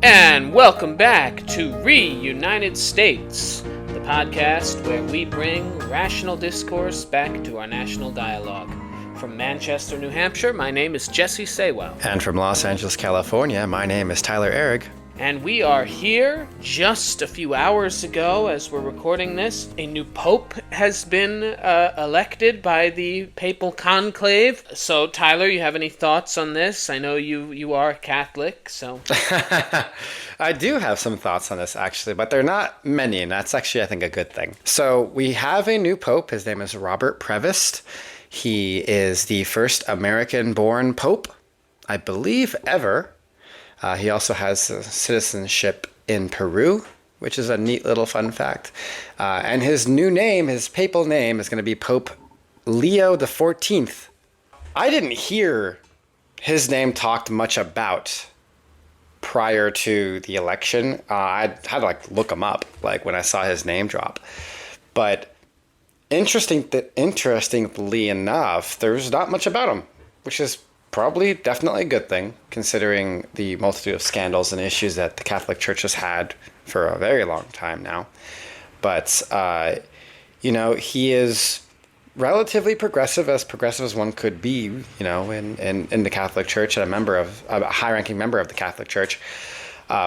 And welcome back to Reunited States, the podcast where we bring rational discourse back to our national dialogue. From Manchester, New Hampshire, my name is Jesse Saywell. And from Los Angeles, California, my name is Tyler Ehrig. And we are here just a few hours ago as we're recording this. A new pope has been elected by the papal conclave. So, Tyler, you have any thoughts on this? I know you are Catholic, so... I do have some thoughts on this, actually, but they're not many, and that's actually, I think, a good thing. So, we have a new pope. His name is Robert Prevost. He is the first American-born pope, I believe, ever. He also has citizenship in Peru, which is a neat little fun fact. And his new name, his papal name, is going to be Pope Leo XIV. I didn't hear his name talked much about prior to the election. I had to look him up when I saw his name drop. But interestingly enough, there's not much about him, which is probably definitely a good thing, considering the multitude of scandals and issues that the Catholic Church has had for a very long time now. But, he is relatively progressive as one could be, in the Catholic Church, and a high-ranking member of the Catholic Church,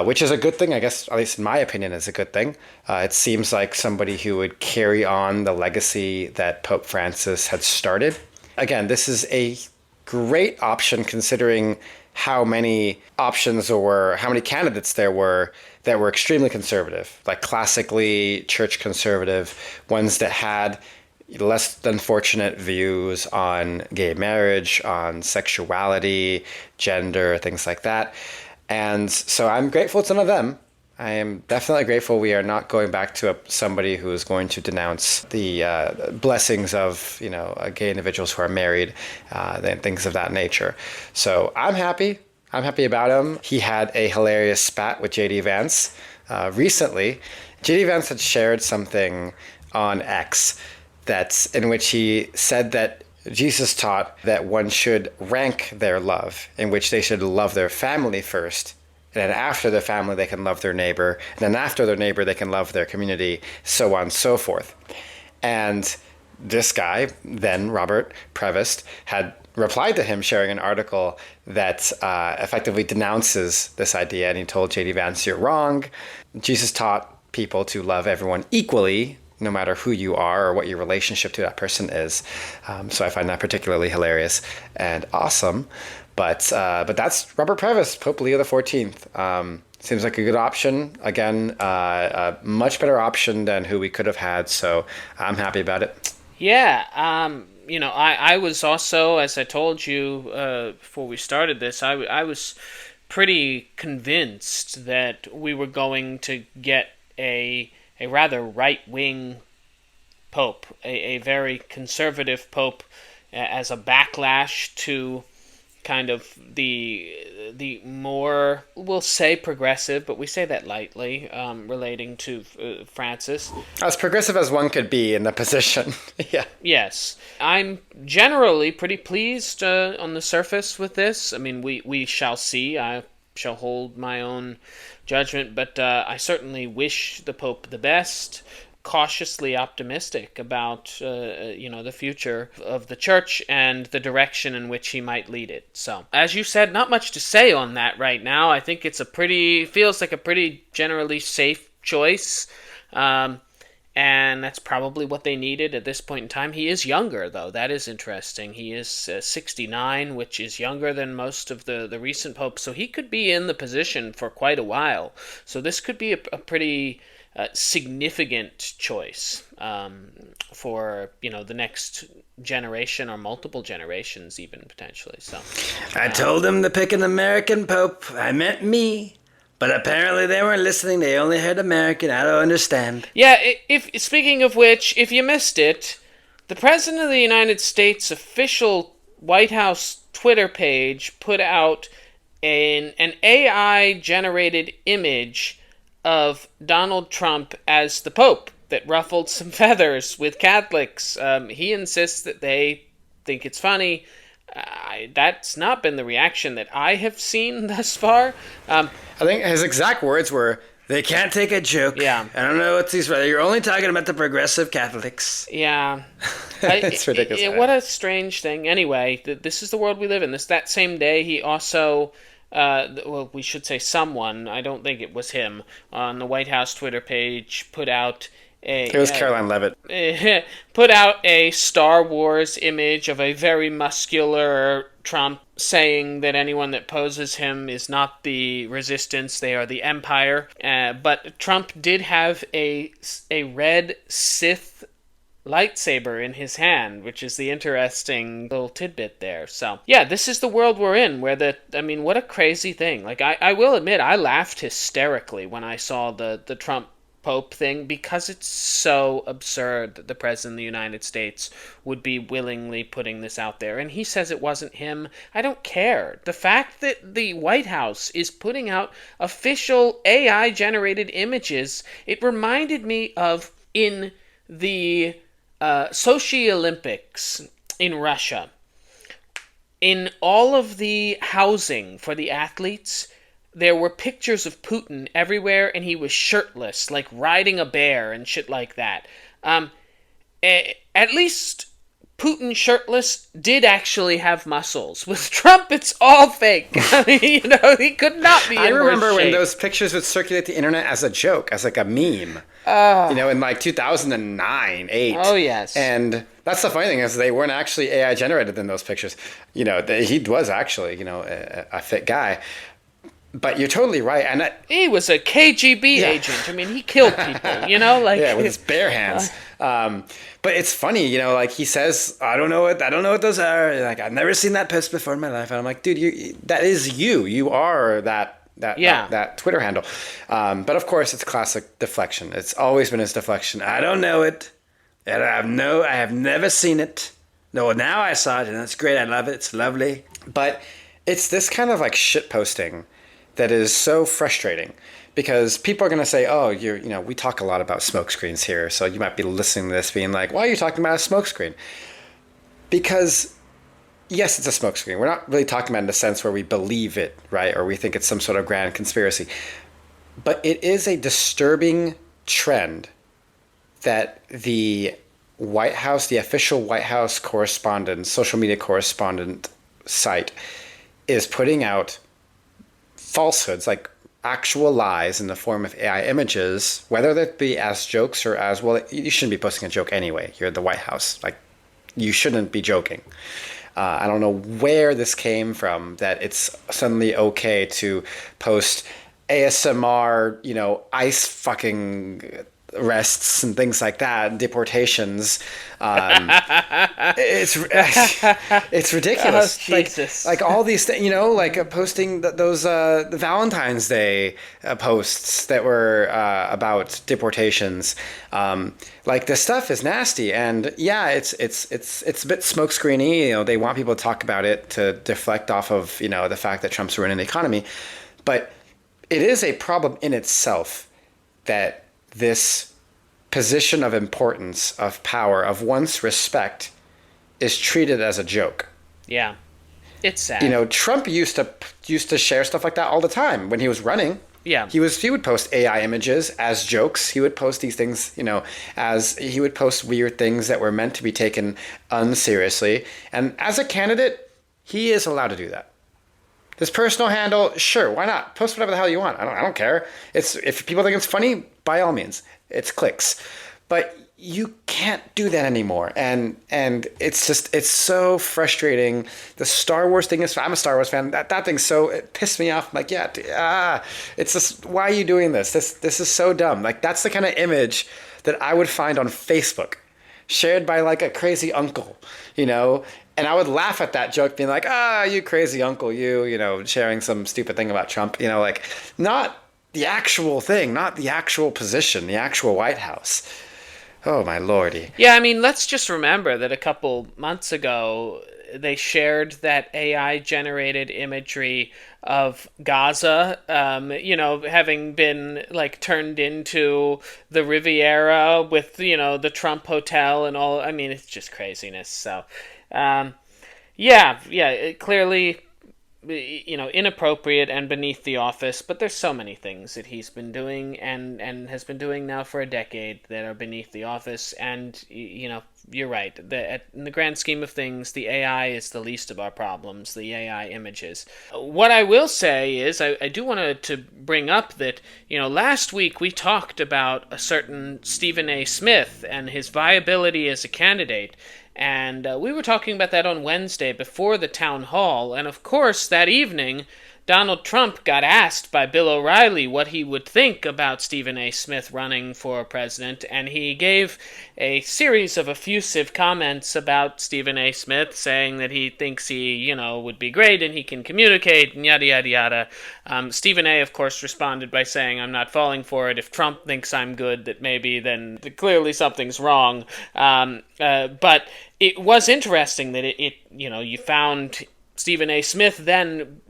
which is a good thing, I guess, at least in my opinion, is a good thing. It seems like somebody who would carry on the legacy that Pope Francis had started. Again, this is a great option considering how many options or how many candidates there were that were extremely conservative, like classically church conservative, ones that had less than fortunate views on gay marriage, on sexuality, gender, things like that. And so I'm grateful it's none of them. I am definitely grateful we are not going back to somebody who is going to denounce the blessings of, gay individuals who are married, and things of that nature. So I'm happy. I'm happy about him. He had a hilarious spat with J.D. Vance recently. J.D. Vance had shared something on X in which he said that Jesus taught that one should rank their love, in which they should love their family first. And then after their family, they can love their neighbor. And then after their neighbor, they can love their community, so on and so forth. And this guy, then Robert Prevost, had replied to him sharing an article that effectively denounces this idea. And he told J.D. Vance, "You're wrong. Jesus taught people to love everyone equally, no matter who you are or what your relationship to that person is." So I find that particularly hilarious and awesome. But that's Robert Prevost, Pope Leo XIV. Seems like a good option. Again, a much better option than who we could have had. So I'm happy about it. Yeah. I was also, as I told you before we started this, I was pretty convinced that we were going to get a rather right-wing pope, a very conservative pope, as a backlash to kind of the more, we'll say progressive, but we say that lightly, relating to Francis. As progressive as one could be in the position. Yeah. Yes. I'm generally pretty pleased on the surface with this. I mean, we shall see. I shall hold my own judgment, but I certainly wish the Pope the best. Cautiously optimistic about the future of the church and the direction in which he might lead it. So, as you said, not much to say on that right now. I think it's feels like a pretty generally safe choice, and that's probably what they needed at this point in time. He is younger, though. That is interesting. He is 69, which is younger than most of the recent popes, so he could be in the position for quite a while. So this could be a pretty significant choice for the next generation or multiple generations even potentially. So I told them to pick an American pope. I meant me, but apparently they weren't listening. They only heard American. I don't understand. Yeah, if speaking of which, if you missed it, the President of the United States official White House Twitter page put out an AI generated image of Donald Trump as the Pope that ruffled some feathers with Catholics. He insists that they think it's funny. That's not been the reaction that I have seen thus far. I think his exact words were, They can't take a joke. Yeah. I don't know what these. You're only talking about the progressive Catholics. Yeah. it's ridiculous. What a strange thing. Anyway, this is the world we live in. That same day, he also, well, we should say someone, I don't think it was him, on the White House Twitter page put out It was Caroline Levitt. put out a Star Wars image of a very muscular Trump saying that anyone that poses him is not the resistance, they are the empire. But Trump did have a red Sith lightsaber in his hand, which is the interesting little tidbit there. So, yeah, this is the world we're in, where what a crazy thing. Like, I will admit, I laughed hysterically when I saw the Trump Pope thing, because it's so absurd that the President of the United States would be willingly putting this out there. And he says it wasn't him. I don't care. The fact that the White House is putting out official AI-generated images, it reminded me of in the Sochi Olympics in Russia. In all of the housing for the athletes, there were pictures of Putin everywhere, and he was shirtless, like riding a bear and shit like that. At least Putin shirtless did actually have muscles. With Trump, it's all fake. I mean, he could not be in I remember worse when shape. those pictures would circulate the internet as a joke, as like a meme. In like 2009, 8. Oh, yes. And that's the funny thing is they weren't actually AI generated in those pictures. He was actually, a fit guy. But you're totally right. And He was a KGB agent. I mean, he killed people, yeah, with his bare hands. But it's funny, like he says, I don't know what those are. Like, I've never seen that post before in my life. And I'm like, dude, that is you. You are that Twitter handle. But of course, it's classic deflection. It's always been his deflection. I don't know it. And I have never seen it. No, now I saw it, and that's great. I love it. It's lovely. But it's this kind of like shit posting that is so frustrating, because people are going to say, oh, we talk a lot about smokescreens here, so you might be listening to this being like, why are you talking about a smokescreen? Because, yes, it's a smokescreen. We're not really talking about it in the sense where we believe it, right? Or we think it's some sort of grand conspiracy. But it is a disturbing trend that the White House, the official White House correspondent, social media correspondent site, is putting out falsehoods, like actual lies in the form of AI images, whether that be as jokes or as, well, you shouldn't be posting a joke anyway. You're at the White House. Like, you shouldn't be joking. I don't know where this came from, that it's suddenly okay to post ASMR, ice fucking arrests and things like that, deportations. It's ridiculous. Oh, Jesus. Like all these things, like posting those the Valentine's Day posts that were about deportations. Like, this stuff is nasty, and yeah, it's a bit smokescreeny. They want people to talk about it to deflect off of the fact that Trump's ruining the economy, but it is a problem in itself that this position of importance, of power, of one's respect is treated as a joke. Yeah. It's sad. Trump used to share stuff like that all the time when he was running. Yeah. He would post AI images as jokes. He would post these things, as he would post weird things that were meant to be taken unseriously. And as a candidate, he is allowed to do that. His personal handle, sure, why not? Post whatever the hell you want. I don't care. If people think it's funny, by all means, it's clicks. But you can't do that anymore. And it's so frustrating. The Star Wars thing is, I'm a Star Wars fan. That thing's it pissed me off. I'm like, it's just, why are you doing this? This is so dumb. Like, that's the kind of image that I would find on Facebook, shared by like a crazy uncle, and I would laugh at that joke, being like, you crazy uncle, sharing some stupid thing about Trump, like, not the actual thing, not the actual position, the actual White House. Oh, my lordy. Yeah, let's just remember that a couple months ago, they shared that AI-generated imagery of Gaza, having been, like, turned into the Riviera with, the Trump Hotel and all. It's just craziness, so... Clearly, inappropriate and beneath the office, but there's so many things that he's been doing and has been doing now for a decade that are beneath the office. And you're right. In the grand scheme of things, the AI is the least of our problems, the AI images. What I will say is, I do want to bring up that, last week we talked about a certain Stephen A. Smith and his viability as a candidate. And we were talking about that on Wednesday before the town hall. And of course, that evening, Donald Trump got asked by Bill O'Reilly what he would think about Stephen A. Smith running for president, and he gave a series of effusive comments about Stephen A. Smith, saying that he thinks he, would be great and he can communicate and yada, yada, yada. Stephen A., of course, responded by saying, I'm not falling for it. If Trump thinks I'm good, that maybe then clearly something's wrong. But it was interesting that you found Stephen A. Smith then,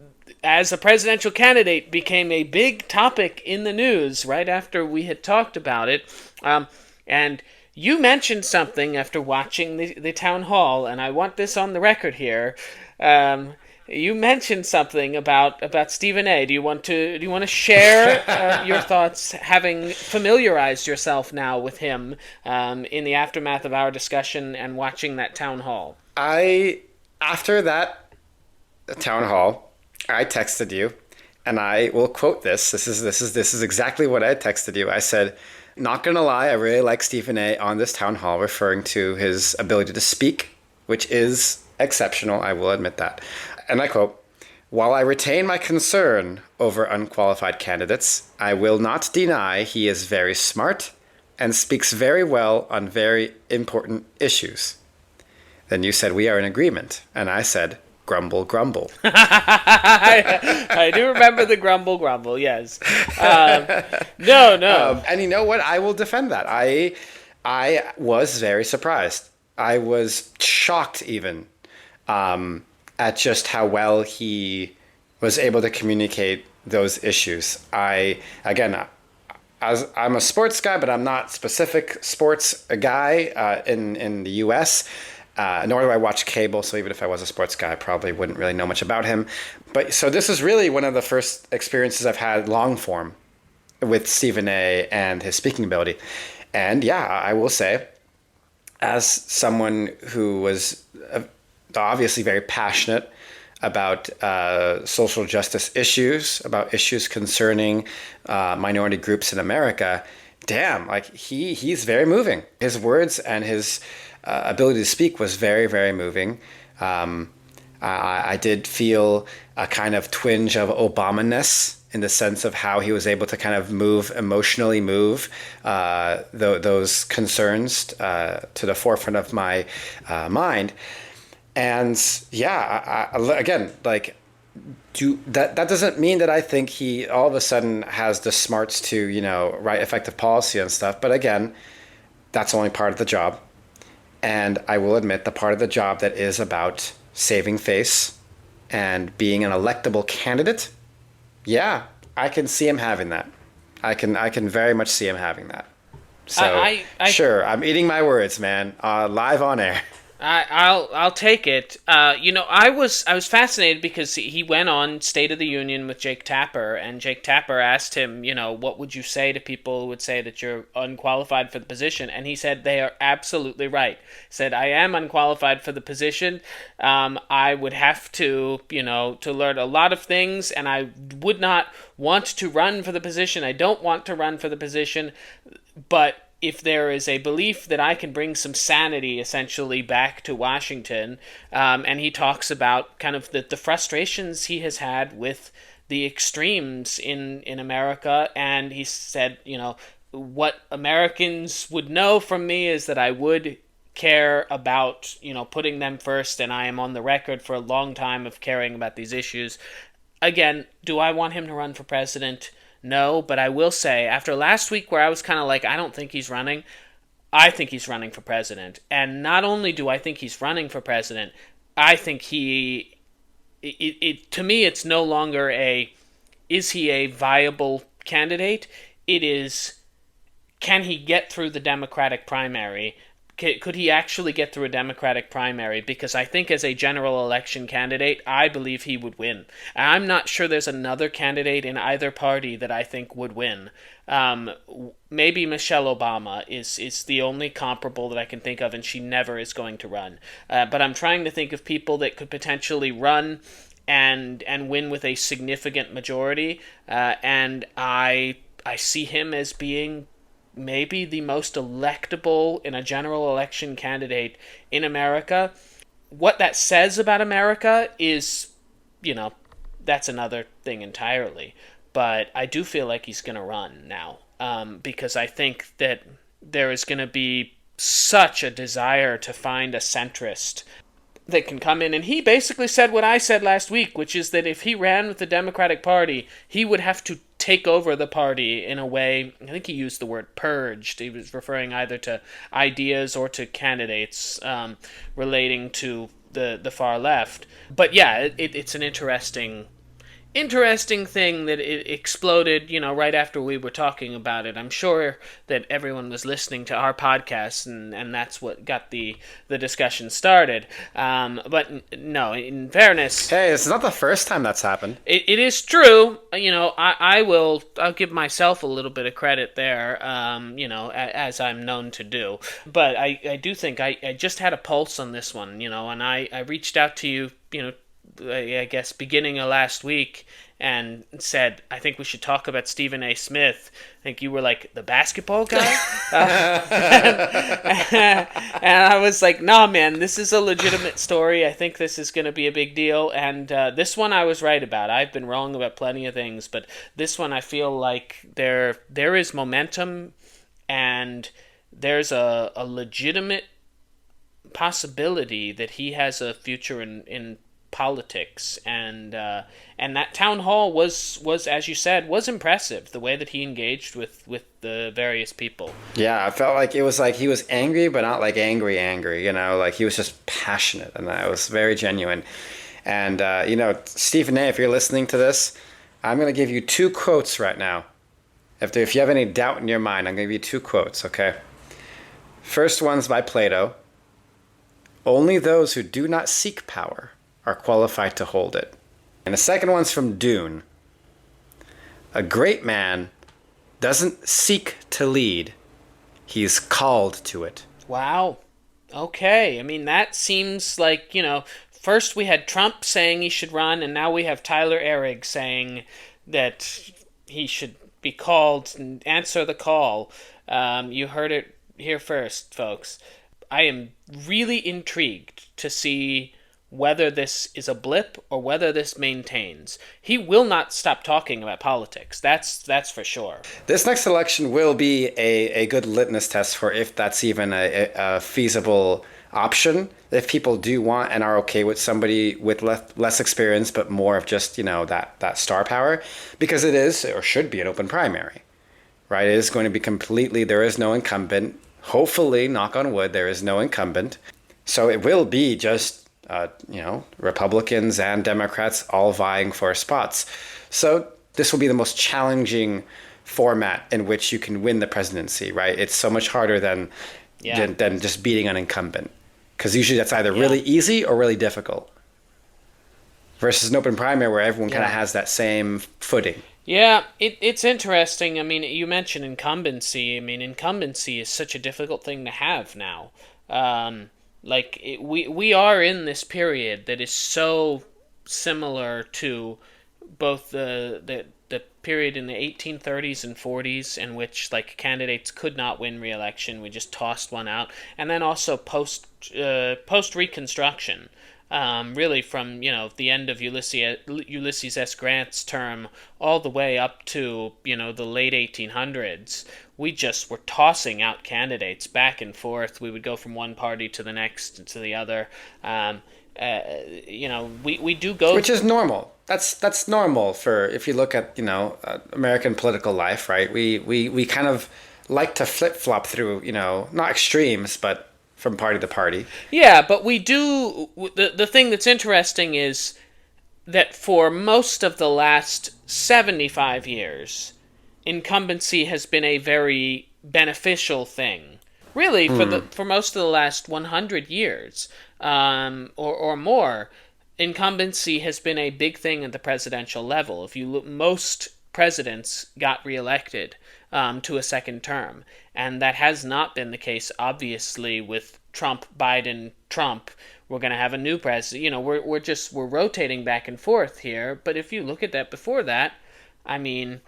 as a presidential candidate, became a big topic in the news right after we had talked about it. And you mentioned something after watching the town hall, and I want this on the record here. You mentioned something about Stephen A. Do you want to share your thoughts, having familiarized yourself now with him in the aftermath of our discussion and watching that town hall? After that town hall, I texted you, and I will quote this. This is exactly what I texted you. I said, "Not gonna lie, I really like Stephen A. on this town hall," referring to his ability to speak, which is exceptional. I will admit that. And I quote, "While I retain my concern over unqualified candidates, I will not deny he is very smart and speaks very well on very important issues." Then you said, "We are in agreement," and I said, "Grumble, grumble." I do remember the grumble, grumble, yes. No. And you know what? I will defend that. I was very surprised. I was shocked even at just how well he was able to communicate those issues. I'm a sports guy, but I'm not specific sports guy in the U.S., nor do I watch cable, so even if I was a sports guy, I probably wouldn't really know much about him. But so this is really one of the first experiences I've had long form with Stephen A. and his speaking ability. And yeah, I will say, as someone who was obviously very passionate about social justice issues, about issues concerning minority groups in America, damn, like he's very moving. His words and his ability to speak was very, very moving. I did feel a kind of twinge of Obama-ness in the sense of how he was able to kind of emotionally move those concerns to the forefront of my mind. And yeah, again, like, that doesn't mean that I think he all of a sudden has the smarts to, write effective policy and stuff. But again, that's only part of the job. And I will admit, the part of the job that is about saving face and being an electable candidate, yeah, I can see him having that. I can very much see him having that. So sure, I'm eating my words, man. Live on air. I'll take it. I was fascinated because he went on State of the Union with Jake Tapper, and Jake Tapper asked him, what would you say to people who would say that you're unqualified for the position? And he said they are absolutely right. He said, I am unqualified for the position. I would have to learn a lot of things, and I would not want to run for the position. I don't want to run for the position, but if there is a belief that I can bring some sanity essentially back to Washington, and he talks about kind of the frustrations he has had with the extremes in America, and he said, what Americans would know from me is that I would care about, putting them first, and I am on the record for a long time of caring about these issues. Again, do I want him to run for president? No, but I will say, after last week where I was kind of like, I don't think he's running, I think he's running for president. And not only do I think he's running for president, I think to me, it's no longer is he a viable candidate? It is, can he get through the Democratic primary? could he actually get through a Democratic primary? Because I think as a general election candidate, I believe he would win. I'm not sure there's another candidate in either party that I think would win. Maybe Michelle Obama is the only comparable that I can think of, and she never is going to run. But I'm trying to think of people that could potentially run and win with a significant majority, and I see him as being maybe the most electable in a general election candidate in America. What that says about America is, that's another thing entirely. But I do feel like he's going to run now, because I think that there is going to be such a desire to find a centrist that can come in. And he basically said what I said last week, which is that if he ran with the Democratic Party, he would have to take over the party in a way. I think he used the word purged. He was referring either to ideas or to candidates relating to the far left. But yeah, it's an interesting thing that it exploded, right after we were talking about it. I'm sure that everyone was listening to our podcast, and that's what got the discussion started. But no, in fairness, Hey, it's not the first time that's happened. it is true. I'll give myself a little bit of credit there, as I'm known to do. But I do think I just had a pulse on this one, and I reached out to you, I guess beginning of last week, and said, I think we should talk about Stephen A. Smith. I think you were like, the basketball guy? And I was like, nah, man, this is a legitimate story. I think this is going to be a big deal. And this one I was right about. I've been wrong about plenty of things, but this one I feel like there is momentum, and there's a legitimate possibility that he has a future in politics, and that town hall was, as you said, was impressive, the way that he engaged with the various people. Yeah, I felt like it was like he was angry, but not like angry, like he was just passionate, and that was very genuine. And, Stephen A., if you're listening to this, I'm going to give you 2 quotes right now. If you have any doubt in your mind, I'm going to give you 2 quotes, okay? First one's by Plato. Only those who do not seek power are qualified to hold it. And the second one's from Dune. A great man doesn't seek to lead, he's called to it. Wow. Okay. I mean, that seems like, first we had Trump saying he should run, and now we have Tyler Ehrig saying that he should be called and answer the call. You heard it here first, folks. I am really intrigued to see whether this is a blip or whether this maintains. He will not stop talking about politics. That's for sure. This next election will be a good litmus test for if that's even a feasible option. If people do want and are okay with somebody with less experience, but more of just, that star power, because it is or should be an open primary, right? It is going to be completely, there is no incumbent. Hopefully, knock on wood, there is no incumbent. So it will be just Republicans and Democrats all vying for spots. So this will be the most challenging format in which you can win the presidency, right? It's so much harder than just beating an incumbent, because usually that's either really easy or really difficult. Versus an open primary where everyone kind of has that same footing. Yeah, it's interesting. I mean, you mentioned incumbency. I mean, incumbency is such a difficult thing to have now. We are in this period that is so similar to both the period in the 1830s and 40s in which candidates could not win re-election. We just tossed one out, and then also post Reconstruction. Really from the end of Ulysses S. Grant's term all the way up to the late 1800s, we just were tossing out candidates back and forth. We would go from one party to the next to the other. We do go, which is normal. That's normal for, if you look at American political life, right? We kind of like to flip flop through not extremes, but from party to party. Yeah, but we do. The thing that's interesting is that for most of the last 75 years, incumbency has been a very beneficial thing. really for most of the last 100 years, or more, incumbency has been a big thing at the presidential level. If you look, most presidents got reelected to a second term, and that has not been the case. Obviously, with Trump, Biden, Trump, we're going to have a new president. We're rotating back and forth here. But if you look at that before that, I mean,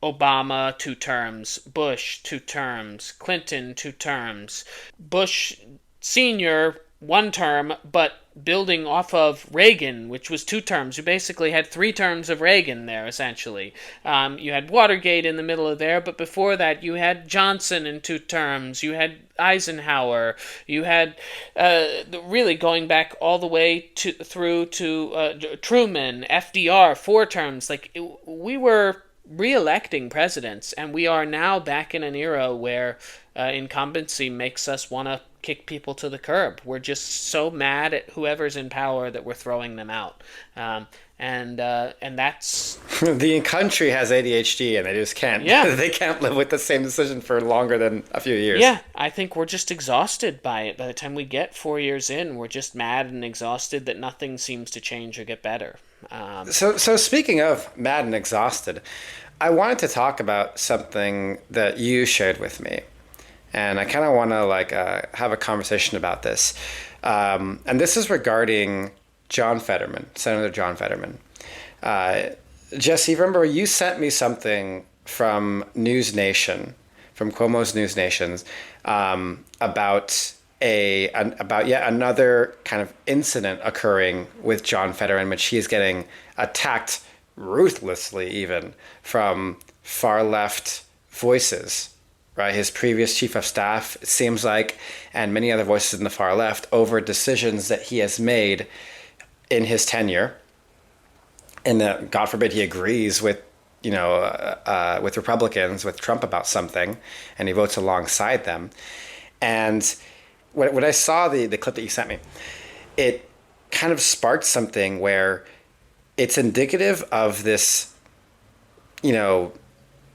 Obama 2 terms, Bush 2 terms, Clinton 2 terms, Bush Senior 1 term, but building off of Reagan, which was 2 terms. You basically had 3 terms of Reagan there, essentially. You had Watergate in the middle of there, but before that you had Johnson in 2 terms. You had Eisenhower. You had really going back all the way through to Truman, FDR, 4 terms. We were re-electing presidents, and we are now back in an era where incumbency makes us want to kick people to the curb. We're just so mad at whoever's in power that we're throwing them out, and that's The country has ADHD and they just can't. Yeah. They can't live with the same decision for longer than a few years. yeah. I think we're just exhausted by it. By the time we get 4 years in, we're just mad and exhausted that nothing seems to change or get better. So speaking of mad and exhausted, I wanted to talk about something that you shared with me, and I kind of want to have a conversation about this. And this is regarding John Fetterman, Senator John Fetterman. Jesse, remember you sent me something from News Nation, from Cuomo's News Nations, about yet another kind of incident occurring with John Fetterman, which he's getting attacked ruthlessly, even from far left voices. Right, his previous chief of staff, it seems like, and many other voices in the far left over decisions that he has made in his tenure, and that, God forbid, he agrees with with Republicans, with Trump about something, and he votes alongside them. And when I saw the clip that you sent me, it kind of sparked something where it's indicative of this,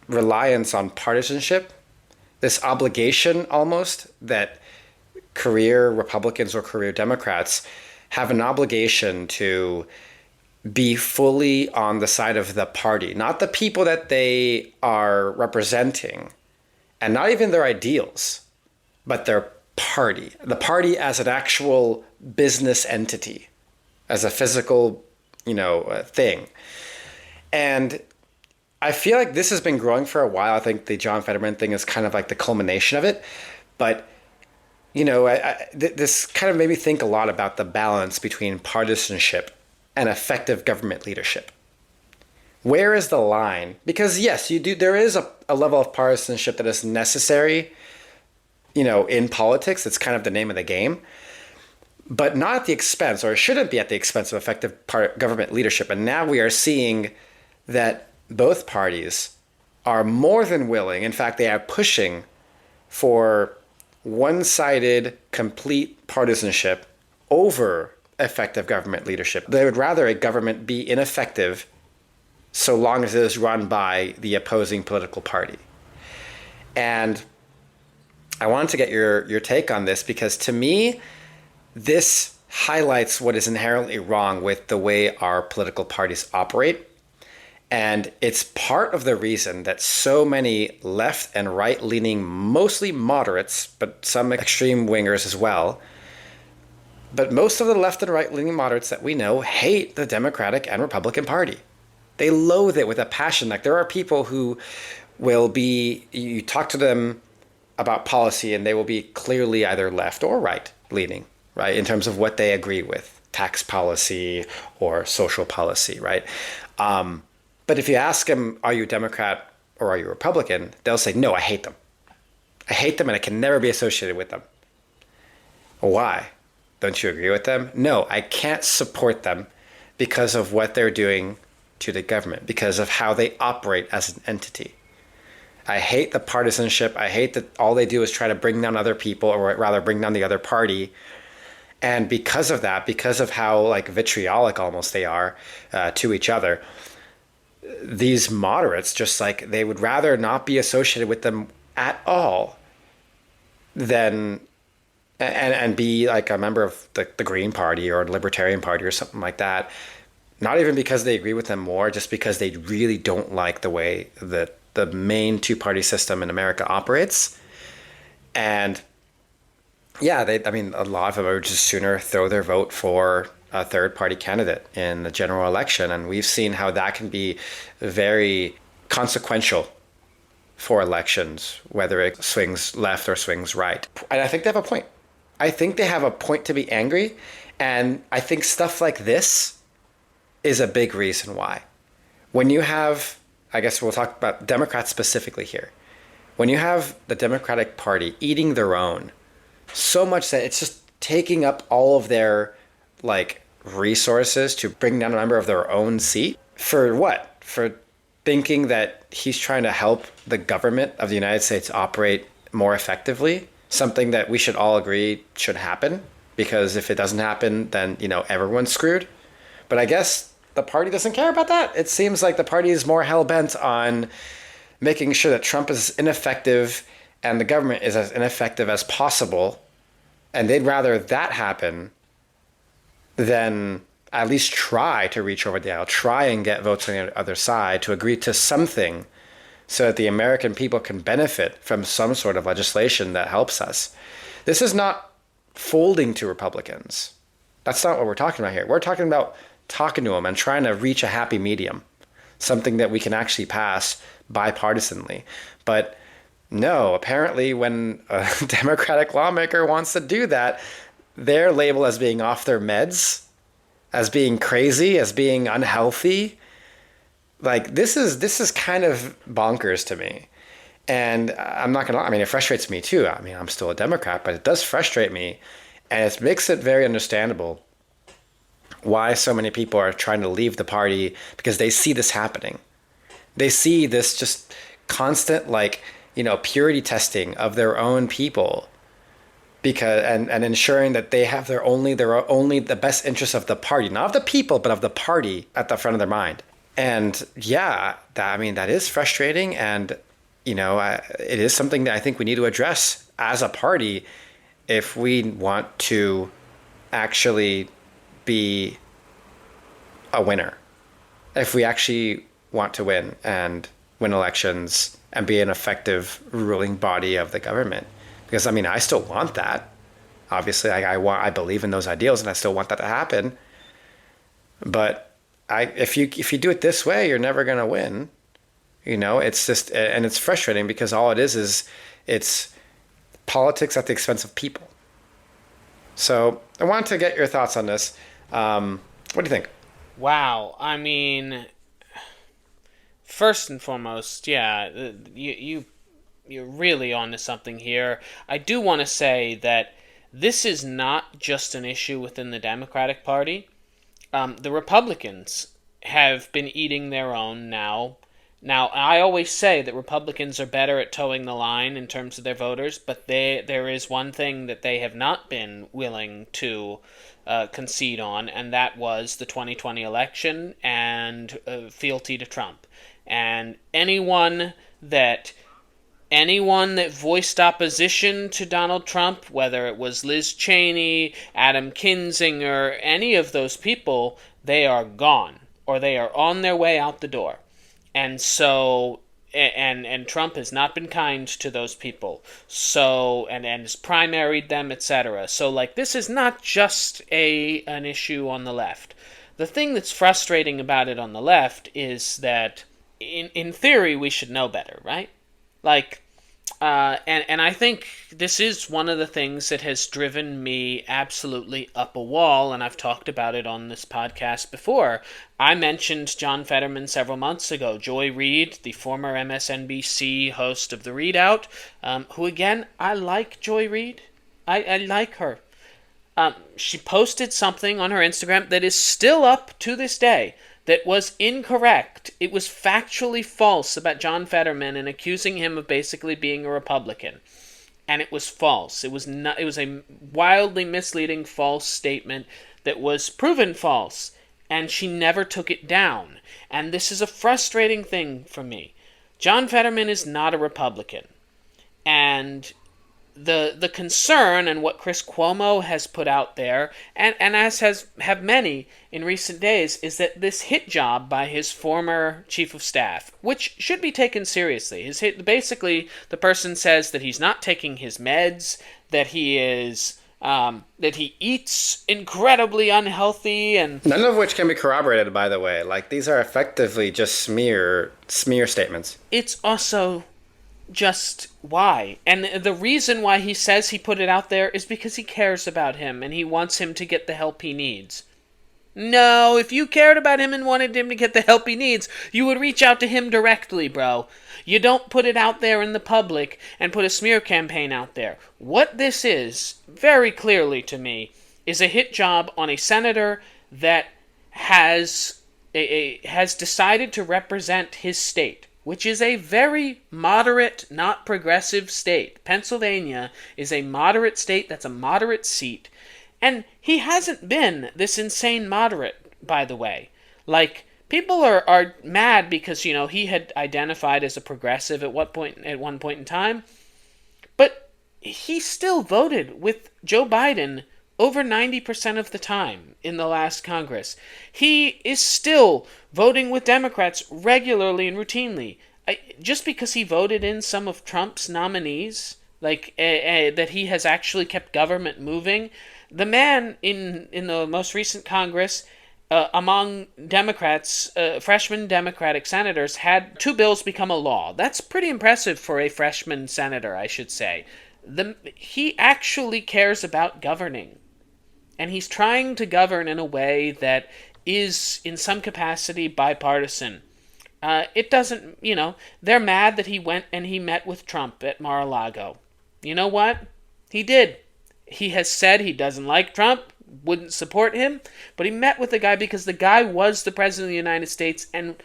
reliance on partisanship, this obligation almost that career Republicans or career Democrats have an obligation to be fully on the side of the party, not the people that they are representing, and not even their ideals, but their party. The party as an actual business entity, as a physical, thing. And I feel like this has been growing for a while. I think the John Fetterman thing is kind of like the culmination of it. But, this kind of made me think a lot about the balance between partisanship and effective government leadership. Where is the line? Because yes, there is a level of partisanship that is necessary, in politics. It's kind of the name of the game. But not at the expense, or it shouldn't be at the expense of effective government leadership. And now we are seeing that both parties are more than willing, in fact, they are pushing for one-sided, complete partisanship over effective government leadership. They would rather a government be ineffective so long as it is run by the opposing political party. And I wanted to get your take on this, because to me, this highlights what is inherently wrong with the way our political parties operate. And it's part of the reason that so many left and right-leaning, mostly moderates, but some extreme wingers as well, but most of the left and right-leaning moderates that we know hate the Democratic and Republican Party. They loathe it with a passion. Like, there are people who will be, you talk to them about policy and they will be clearly either left or right-leaning, right, in terms of what they agree with, tax policy or social policy, right? But if you ask them, are you a Democrat or are you a Republican, they'll say, no, I hate them. I hate them and I can never be associated with them. Why? Don't you agree with them? No, I can't support them because of what they're doing to the government, because of how they operate as an entity. I hate the partisanship. I hate that all they do is try to bring down other people, or rather bring down the other party. And because of that, because of how vitriolic almost they are to each other, these moderates, just they would rather not be associated with them at all. then and be like a member of the Green Party or the Libertarian Party or something like that. Not even because they agree with them more, just because they really don't like the way that the main two-party system in America operates. And yeah, I mean, a lot of them would just sooner throw their vote for a third-party candidate in the general election. And we've seen how that can be very consequential for elections, whether it swings left or swings right. And I think they have a point. I think they have a point to be angry. And I think stuff like this is a big reason why. When you have, I guess we'll talk about Democrats specifically here. When you have the Democratic Party eating their own, so much that it's just taking up all of their like resources to bring down a member of their own seat. For what? For thinking that he's trying to help the government of the United States operate more effectively, something that we should all agree should happen, because if it doesn't happen, then, you know, everyone's screwed. But I guess the party doesn't care about that. It seems like the party is more hell-bent on making sure that Trump is ineffective and the government is as ineffective as possible. And they'd rather that happen than at least try to reach over the aisle, try and get votes on the other side to agree to something so that the American people can benefit from some sort of legislation that helps us. This is not folding to Republicans. That's not what we're talking about here. We're talking about talking to them and trying to reach a happy medium, something that we can actually pass bipartisanly. But no, apparently when a Democratic lawmaker wants to do that, they're labeled as being off their meds, as being crazy, as being unhealthy. Like, this is kind of bonkers to me. And I'm not gonna, I mean, it frustrates me too. I mean, I'm still a Democrat, but it does frustrate me. And it makes it very understandable why so many people are trying to leave the party, because they see this happening. They see this just constant, like, you know, purity testing of their own people, because and ensuring that they have their only the best interests of the party, not of the people, but of the party at the front of their mind. And yeah, I mean, that is frustrating. And, you know, it is something that I think we need to address as a party if we want to actually be a winner. If we actually want to win and win elections and be an effective ruling body of the government. Because, I mean, I still want that. Obviously, I believe in those ideals and I still want that to happen. But if you do it this way, you're never going to win. You know, it's just, and it's frustrating because all it is it's politics at the expense of people. So I wanted to get your thoughts on this. What do you think? Wow, I mean, first and foremost, yeah, you're really onto something here. I do want to say that this is not just an issue within the Democratic Party. The Republicans have been eating their own now. Now, I always say that Republicans are better at towing the line in terms of their voters, but there is one thing that they have not been willing to concede on, and that was the 2020 election and fealty to Trump. And anyone that voiced opposition to Donald Trump, whether it was Liz Cheney, Adam Kinzinger, any of those people, they are gone, or they are on their way out the door. And so, and Trump has not been kind to those people. So, and has primaried them, etc. So, like, this is not just an issue on the left. The thing that's frustrating about it on the left is that, in theory, we should know better, right? Like, and I think this is one of the things that has driven me absolutely up a wall, and I've talked about it on this podcast before. I mentioned John Fetterman several months ago, Joy Reid, the former MSNBC host of The Readout, who, again, I like Joy Reid. I like her. She posted something on her Instagram that is still up to this day that was incorrect. It was factually false about John Fetterman and accusing him of basically being a Republican. And it was false. It was a wildly misleading false statement that was proven false. And she never took it down. And this is a frustrating thing for me. John Fetterman is not a Republican. And the concern and what Chris Cuomo has put out there, and as have many in recent days, is that this hit job by his former chief of staff, which should be taken seriously, basically the person says that he's not taking his meds, that he is that he eats incredibly unhealthy, and None of which can be corroborated, by the way. Like, these are effectively just smear statements. it's also just why. And the reason why he says he put it out there is because he cares about him and he wants him to get the help he needs. No, if you cared about him and wanted him to get the help he needs, you would reach out to him directly, bro. You don't put it out there in the public and put a smear campaign out there. What this is, very clearly to me, is a hit job on a senator that has decided to represent his state, which is a very moderate, not progressive state. Pennsylvania is a moderate state. That's a moderate seat. And he hasn't been this insane moderate, by the way. Like, people are mad because, he had identified as a progressive at one point in time. But he still voted with Joe Biden over 90% of the time in the last Congress. He is still voting with Democrats regularly and routinely. Just because he voted in some of Trump's nominees, that he has actually kept government moving. The man in the most recent Congress, among Democrats, freshman Democratic senators, had 2 bills become a law. That's pretty impressive for a freshman senator, I should say. He actually cares about governing. And he's trying to govern in a way that is, in some capacity, bipartisan. It doesn't, they're mad that he went and he met with Trump at Mar-a-Lago. You know what? He did. He has said he doesn't like Trump, wouldn't support him, but he met with the guy because the guy was the president of the United States, and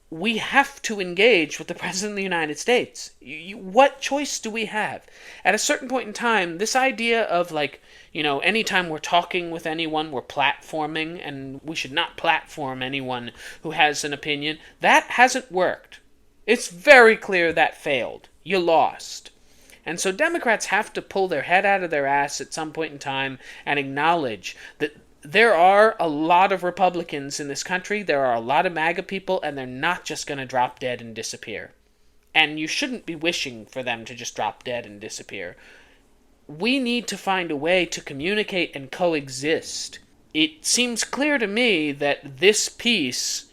we have to engage with the president of the United States. What choice do we have? At a certain point in time, this idea of anytime we're talking with anyone, we're platforming, and we should not platform anyone who has an opinion, that hasn't worked. It's very clear that failed. You lost. And so Democrats have to pull their head out of their ass at some point in time and acknowledge that there are a lot of Republicans in this country, there are a lot of MAGA people, and they're not just going to drop dead and disappear. And you shouldn't be wishing for them to just drop dead and disappear. We need to find a way to communicate and coexist. It seems clear to me that this piece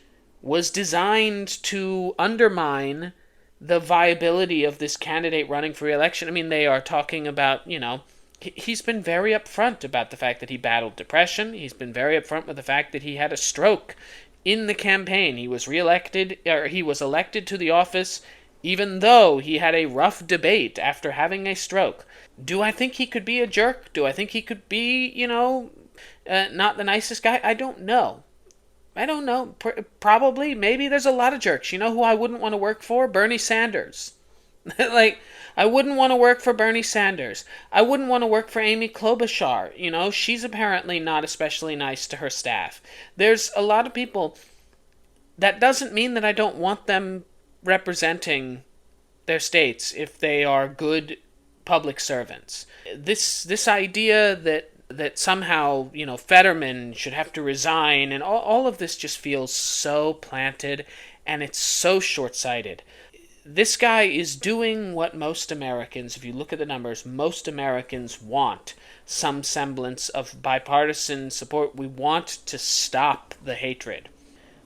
was designed to undermine the viability of this candidate running for re-election. I mean, they are talking about, he's been very upfront about the fact that he battled depression. He's been very upfront with the fact that he had a stroke in the campaign. He was elected to the office even though he had a rough debate after having a stroke. Do I think he could be a jerk? Do I think he could be, not the nicest guy? I don't know. Probably. Maybe there's a lot of jerks. You know who I wouldn't want to work for? Bernie Sanders. I wouldn't want to work for Bernie Sanders. I wouldn't want to work for Amy Klobuchar. She's apparently not especially nice to her staff. There's a lot of people. That doesn't mean that I don't want them representing their states if they are good public servants. This idea that somehow, Fetterman should have to resign, and all of this just feels so planted, and it's so short-sighted. This guy is doing what most Americans, if you look at the numbers, most Americans want some semblance of bipartisan support. We want to stop the hatred.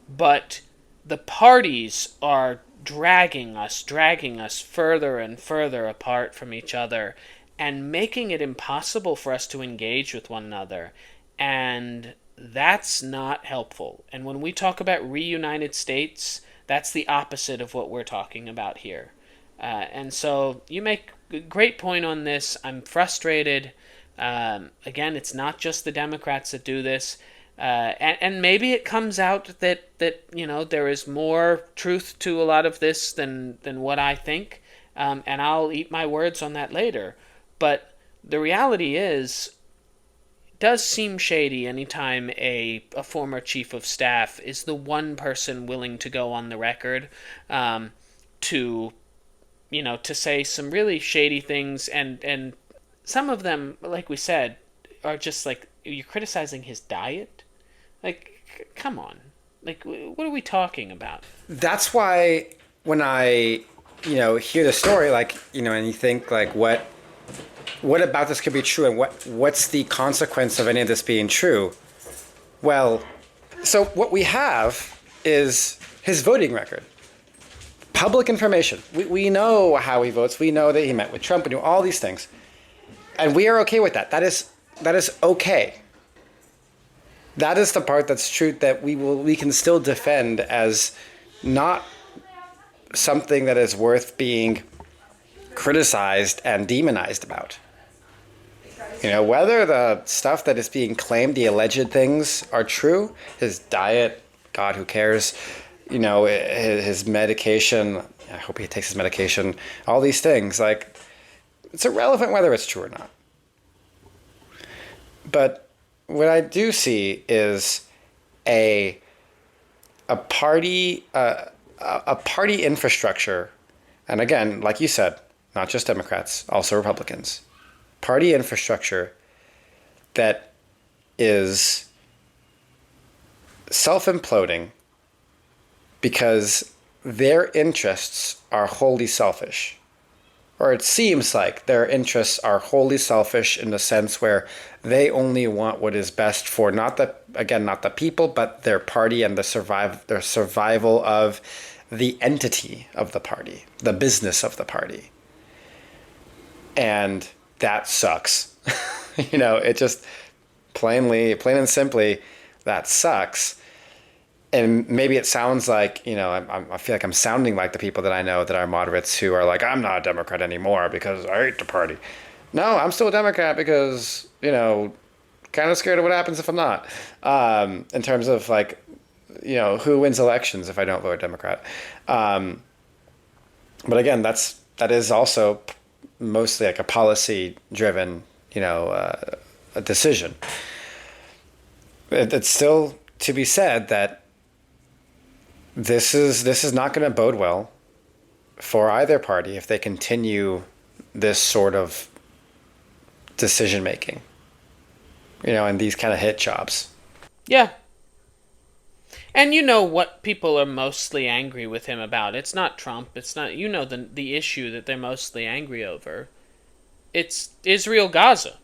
But the parties are dragging us further and further apart from each other, and making it impossible for us to engage with one another. And that's not helpful. And when we talk about reunited states, that's the opposite of what we're talking about here. And so you make a great point on this. I'm frustrated. Again, it's not just the Democrats that do this. And maybe it comes out that there is more truth to a lot of this than what I think. And I'll eat my words on that later. But the reality is, it does seem shady anytime a former chief of staff is the one person willing to go on the record to say some really shady things and some of them, like we said, are just like, you're criticizing his diet. Like, come on. Like, what are we talking about? That's why when I, hear the story, like, and you think like, what about this could be true, and what's the consequence of any of this being true? Well, so what we have is his voting record. Public information. We know how he votes. We know that he met with Trump. We know all these things. And we are okay with that. That is okay. That is the part that's true that we can still defend as not something that is worth being criticized and demonized about. Whether the stuff that is being claimed, the alleged things, are true, his diet, God, who cares? His medication, I hope he takes his medication, all these things, like, it's irrelevant whether it's true or not. But what I do see is a party infrastructure, and again, like you said, not just Democrats, also Republicans, party infrastructure that is self-imploding because their interests are wholly selfish. Or it seems like their interests are wholly selfish in the sense where they only want what is best for not the people, but their party and their survival of the entity of the party, the business of the party. And that sucks. It just plain and simply, that sucks. And maybe it sounds like, I feel like I'm sounding like the people that I know that are moderates who are like, I'm not a Democrat anymore because I hate the party. No, I'm still a Democrat because, kind of scared of what happens if I'm not. In terms of like, who wins elections if I don't vote Democrat. But again, that is also mostly like a policy-driven, a decision. It's still to be said that this is not going to bode well for either party if they continue this sort of decision making, and these kind of hit jobs. Yeah. And what people are mostly angry with him about. It's not Trump. It's not, the issue that they're mostly angry over. It's Israel-Gaza.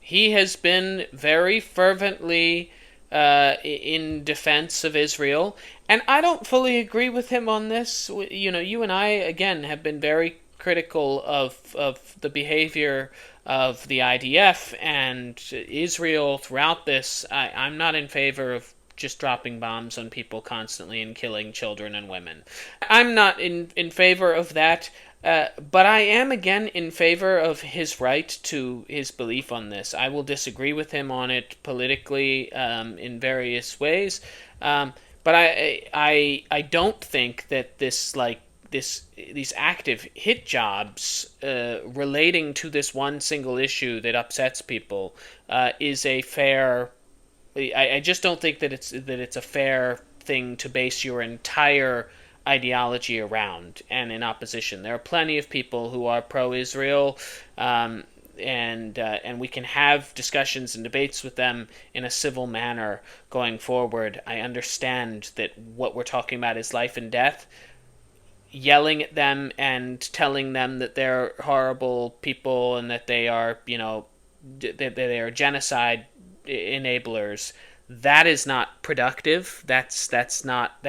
He has been very fervently in defense of Israel, and I don't fully agree with him on this. You and I, again, have been very critical of the behavior of the IDF and Israel throughout this. I'm not in favor of just dropping bombs on people constantly and killing children and women. I'm not in favor of that. But I am, again, in favor of his right to his belief on this. I will disagree with him on it politically in various ways. But I don't think that these active hit jobs relating to this one single issue that upsets people is a fair. I just don't think that it's a fair thing to base your entire ideology around and in opposition. There are plenty of people who are pro-Israel, and we can have discussions and debates with them in a civil manner going forward. I understand that what we're talking about is life and death. Yelling at them and telling them that they're horrible people and that they are, that they are genocide enablers, that is not productive. That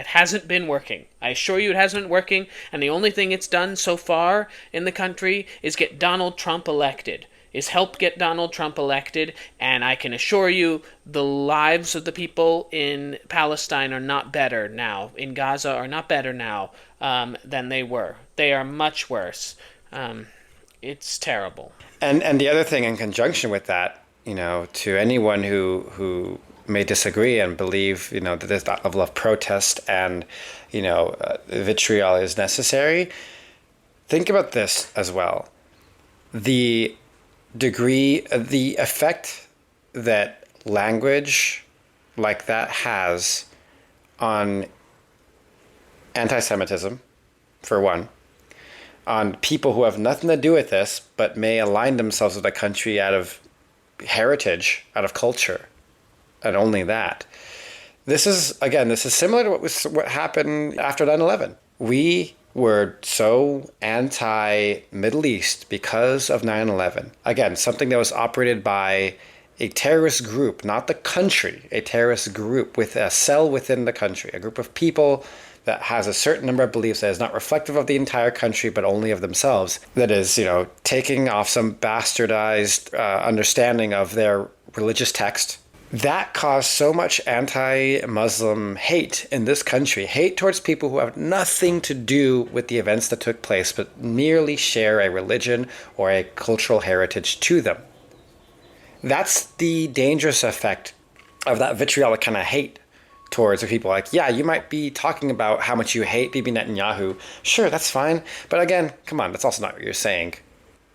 hasn't been working. I assure you it hasn't been working, and the only thing it's done so far in the country is get Donald Trump elected. Help get Donald Trump elected, and I can assure you the lives of the people in Palestine are not better now, in Gaza are not better now than they were. They are much worse. It's terrible. And the other thing in conjunction with that, to anyone who may disagree and believe, that there's that level of protest and, vitriol is necessary, think about this as well. The effect that language like that has on anti-Semitism, for one, on people who have nothing to do with this, but may align themselves with a country out of heritage, out of culture, and only that. This is similar to what happened after 9/11. We were so anti-Middle East because of 9/11. Again, something that was operated by a terrorist group, not the country, a terrorist group with a cell within the country, a group of people that has a certain number of beliefs that is not reflective of the entire country, but only of themselves. That is, taking off some bastardized understanding of their religious text. That caused so much anti-Muslim hate in this country, hate towards people who have nothing to do with the events that took place, but merely share a religion or a cultural heritage to them. That's the dangerous effect of that vitriolic kind of hate towards people. Like, yeah, you might be talking about how much you hate Bibi Netanyahu. Sure, that's fine. But again, come on, that's also not what you're saying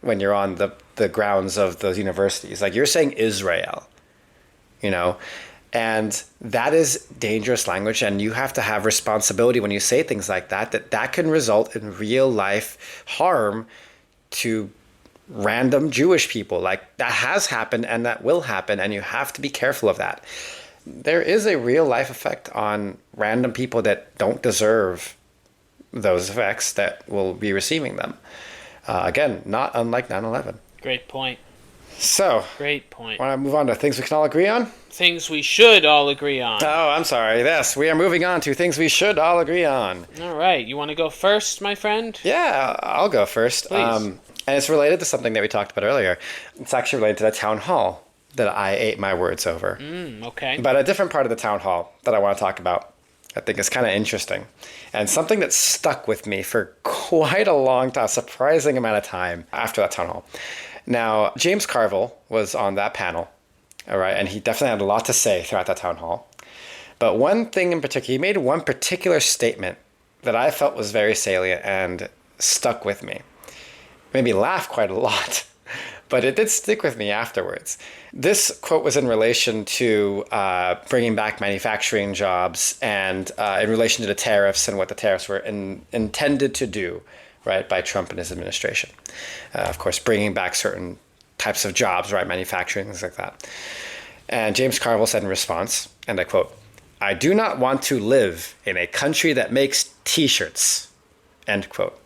when you're on the grounds of those universities. Like, you're saying Israel, and that is dangerous language, and you have to have responsibility when you say things like that can result in real life harm to random Jewish people. Like, that has happened and that will happen, and you have to be careful of that. There is a real life effect on random people that don't deserve those effects that will be receiving them. Again, not unlike 9/11. Great point. So, Great point. Want to move on to things we can all agree on? Things we should all agree on. Oh, I'm sorry. Yes, we are moving on to things we should all agree on. All right. You want to go first, my friend? Yeah, I'll go first. Please. And it's related to something that we talked about earlier. It's actually related to the town hall that I ate my words over. Okay. But a different part of the town hall that I want to talk about, I think is kind of interesting. And something that stuck with me for quite a long time, surprising amount of time after that town hall. Now, James Carville was on that panel, all right, and he definitely had a lot to say throughout that town hall. But one thing in particular, he made one particular statement that I felt was very salient and stuck with me. Made me laugh quite a lot, but it did stick with me afterwards. This quote was in relation to bringing back manufacturing jobs and in relation to the tariffs and what the tariffs were intended to do, right, by Trump and his administration. Of course, bringing back certain types of jobs, right, manufacturing, things like that. And James Carville said in response, and I quote, "I do not want to live in a country that makes T-shirts," end quote.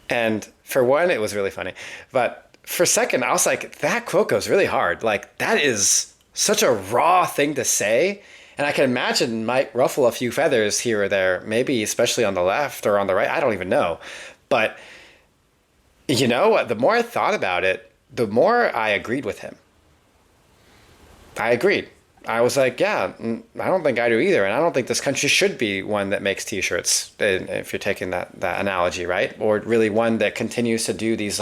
And for one, it was really funny. But for a second, I was like, that quote goes really hard. Like, that is such a raw thing to say. And I can imagine might ruffle a few feathers here or there, maybe especially on the left or on the right. I don't even know. But, the more I thought about it, the more I agreed with him. I agreed. I was like, yeah, I don't think I do either. And I don't think this country should be one that makes T-shirts, if you're taking that analogy, right? Or really one that continues to do these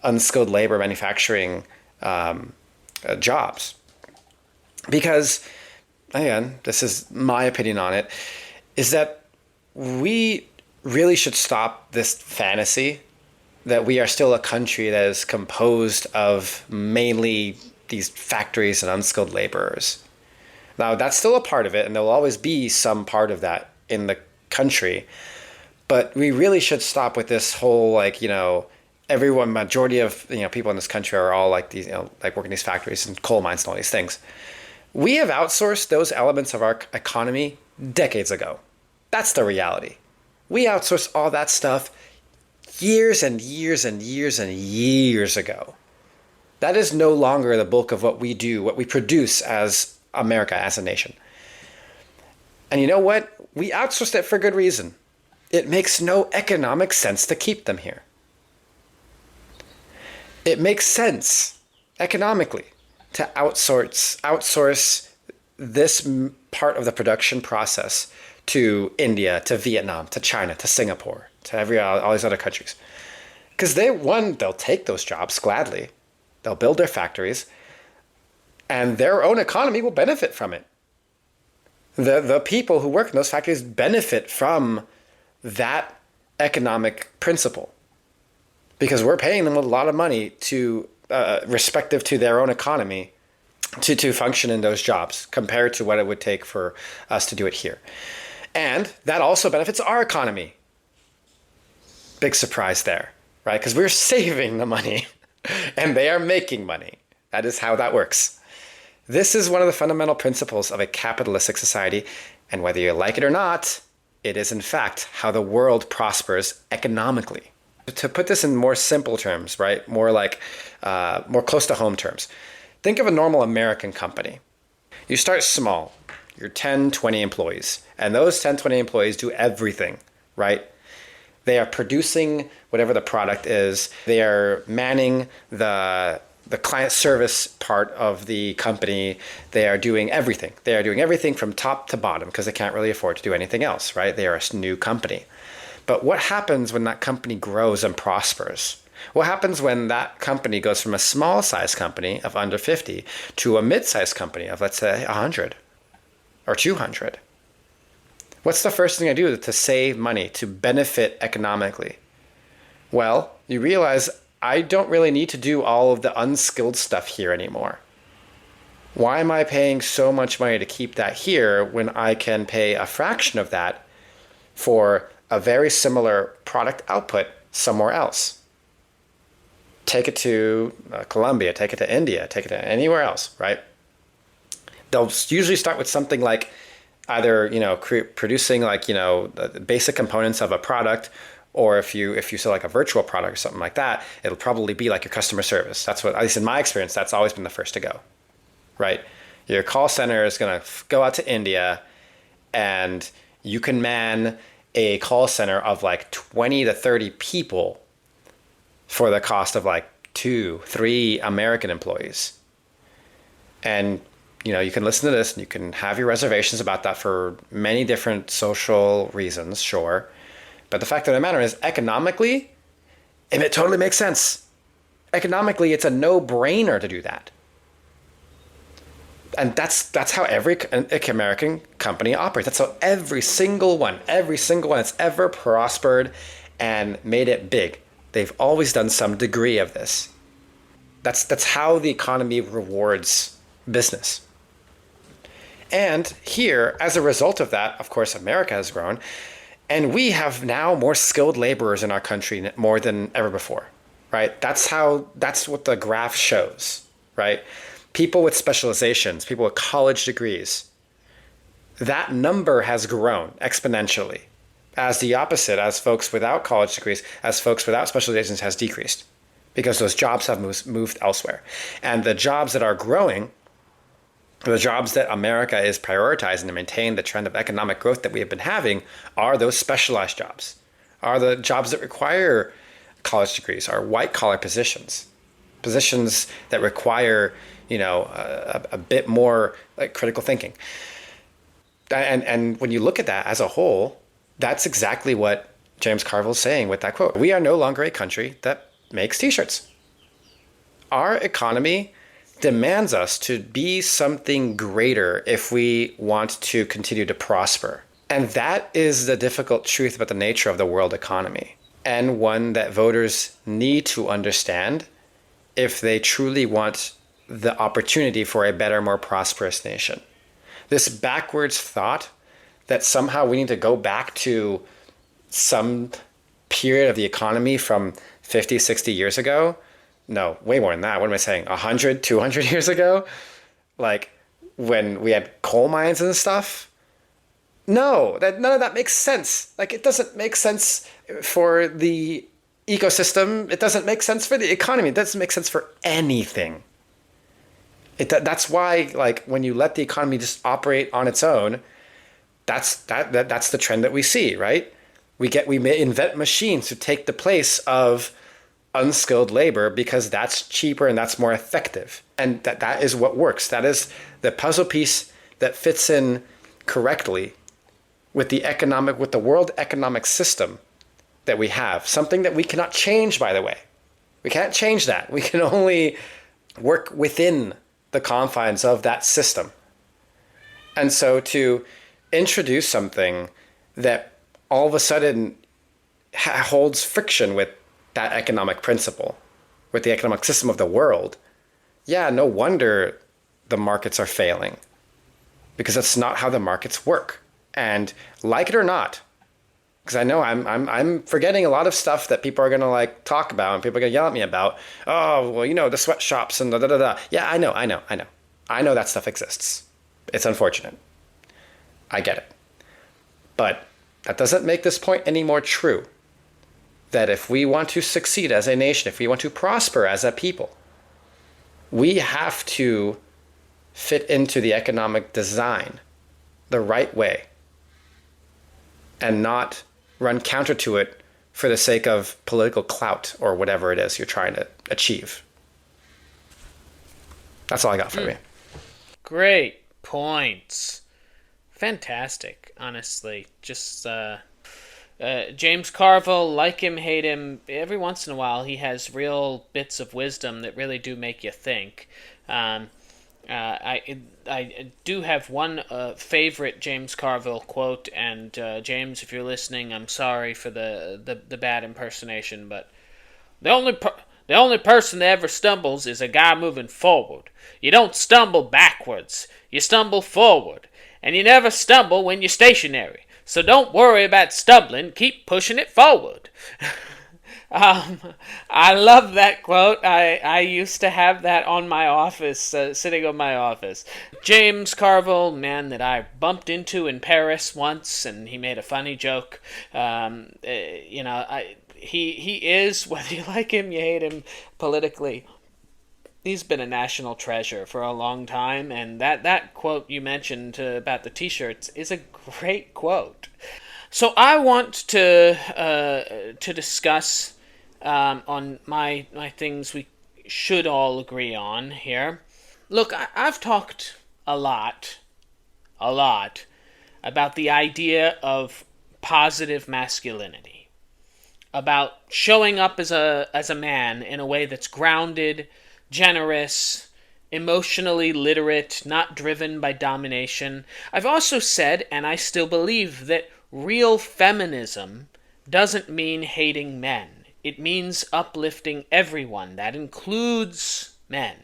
unskilled labor manufacturing jobs. Because, again, this is my opinion on it, is that we really should stop this fantasy that we are still a country that is composed of mainly these factories and unskilled laborers. Now, that's still a part of it, and there will always be some part of that in the country. But we really should stop with this whole, majority of, people in this country are all like these, like working in these factories and coal mines and all these things. We have outsourced those elements of our economy decades ago. That's the reality. We outsourced all that stuff years and years and years and years ago. That is no longer the bulk of what we do, what we produce as America, as a nation. And you know what? We outsourced it for good reason. It makes no economic sense to keep them here. It makes sense economically to outsource this part of the production process to India, to Vietnam, to China, to Singapore, to all these other countries. Because they'll take those jobs gladly. They'll build their factories, and their own economy will benefit from it. The people who work in those factories benefit from that economic principle, because we're paying them a lot of money to, respective to their own economy, to function in those jobs compared to what it would take for us to do it here. And that also benefits our economy. Big surprise there, right? Because we're saving the money and they are making money. That is how that works. This is one of the fundamental principles of a capitalistic society, and whether you like it or not, it is in fact how the world prospers economically. To put this in more simple terms, right? More like, more close to home terms. Think of a normal American company. You start small. You're 10, 20 employees. And those 10, 20 employees do everything, right? They are producing whatever the product is. They are manning the client service part of the company. They are doing everything. They are doing everything from top to bottom because they can't really afford to do anything else, right? They are a new company. But what happens when that company grows and prospers? What happens when that company goes from a small size company of under 50 to a mid-sized company of, let's say, 100 or 200? What's the first thing I do to save money, to benefit economically? Well, you realize I don't really need to do all of the unskilled stuff here anymore. Why am I paying so much money to keep that here when I can pay a fraction of that for a very similar product output somewhere else? Take it to Colombia, take it to India, take it to anywhere else, right? They'll usually start with something like either, producing the basic components of a product, or if you sell like a virtual product or something like that, it'll probably be like your customer service. That's what, at least in my experience, that's always been the first to go, right? Your call center is going to go out to India, and you can man a call center of like 20 to 30 people for the cost of like 2, 3 American employees. And you can listen to this and you can have your reservations about that for many different social reasons, sure. But the fact of the matter is, economically, it totally makes sense. Economically, it's a no-brainer to do that. And that's how every American company operates. That's how every single one that's ever prospered and made it big, they've always done some degree of this. That's how the economy rewards business. And here, as a result of that, of course, America has grown, and we have now more skilled laborers in our country more than ever before, right? That's what the graph shows, right? People with specializations, people with college degrees, that number has grown exponentially. As the opposite, as folks without college degrees, as folks without specializations has decreased, because those jobs have moved elsewhere. And the jobs that are growing, the jobs that America is prioritizing to maintain the trend of economic growth that we have been having, are those specialized jobs, are the jobs that require college degrees, are white-collar positions that require, a bit more like critical thinking. And when you look at that as a whole, that's exactly what James Carville's saying with that quote. We are no longer a country that makes t-shirts. Our economy demands us to be something greater if we want to continue to prosper. And that is the difficult truth about the nature of the world economy, and one that voters need to understand if they truly want the opportunity for a better, more prosperous nation. This backwards thought that somehow we need to go back to some period of the economy from 50, 60 years ago. No, way more than that. What am I saying? 100, 200 years ago? Like when we had coal mines and stuff? No, none of that makes sense. Like, it doesn't make sense for the ecosystem. It doesn't make sense for the economy. It doesn't make sense for anything. That's why, like, when you let the economy just operate on its own, that's the trend that we see, right? We may invent machines to take the place of unskilled labor because that's cheaper and that's more effective. And that is what works. That is the puzzle piece that fits in correctly with the world economic system that we have. Something that we cannot change, by the way. We can't change that. We can only work within the confines of that system. And so to introduce something that all of a sudden holds friction with that economic principle, with the economic system of the world, yeah, no wonder the markets are failing, because that's not how the markets work. And like it or not, because I know I'm forgetting a lot of stuff that people are gonna like talk about and people are gonna yell at me about. Oh, well, the sweatshops and da da da da. Yeah, I know that stuff exists. It's unfortunate. I get it, but that doesn't make this point any more true. That if we want to succeed as a nation, if we want to prosper as a people, we have to fit into the economic design the right way and not run counter to it for the sake of political clout or whatever it is you're trying to achieve. That's all I got for you. Great points. Fantastic, honestly. Just James Carville, like him, hate him, every once in a while he has real bits of wisdom that really do make you think. I do have one favorite James Carville quote, and James, if you're listening, I'm sorry for the bad impersonation, but the only person that ever stumbles is a guy moving forward. You don't stumble backwards, you stumble forward, and you never stumble when you're stationary. So don't worry about stumbling, keep pushing it forward. I love that quote. I used to have that on my office, sitting on my office. James Carville, man that I bumped into in Paris once, and he made a funny joke. He is, whether you like him, you hate him politically, he's been a national treasure for a long time, and that quote you mentioned about the t-shirts is a great quote. So I want to discuss on my things we should all agree on here. Look, I've talked a lot about the idea of positive masculinity, about showing up as a man in a way that's grounded, generous, emotionally literate, not driven by domination. I've also said, and I still believe, that real feminism doesn't mean hating men. It means uplifting everyone. That includes men.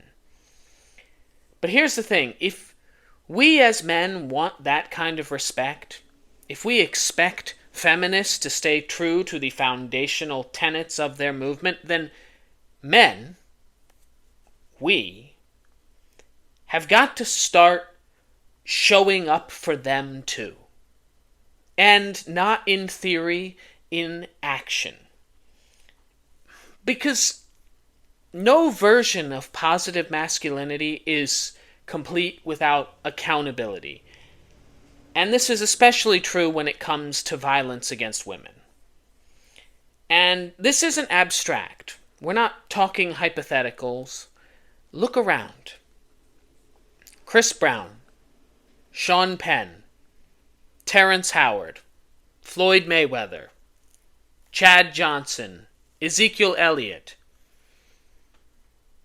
But here's the thing. If we as men want that kind of respect, if we expect feminists to stay true to the foundational tenets of their movement, then men, we, have got to start showing up for them too. And not in theory, in action. Because no version of positive masculinity is complete without accountability. And this is especially true when it comes to violence against women. And this isn't abstract. We're not talking hypotheticals. Look around. Chris Brown, Sean Penn, Terrence Howard, Floyd Mayweather, Chad Johnson, Ezekiel Elliott.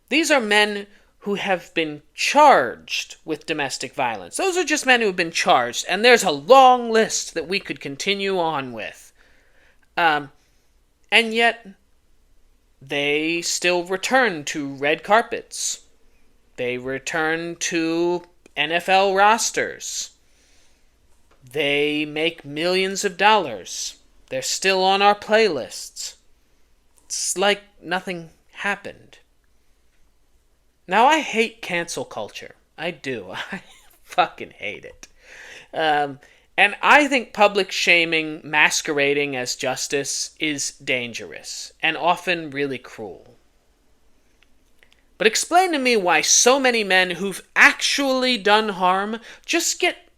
These are men who have been charged with domestic violence. Those are just men who have been charged, and there's a long list that we could continue on with. And yet, they still return to red carpets. They return to NFL rosters. They make millions of dollars. They're still on our playlists. It's like nothing happened. Now, I hate cancel culture. I do. I fucking hate it. And I think public shaming masquerading as justice is dangerous and often really cruel. But explain to me why so many men who've actually done harm just get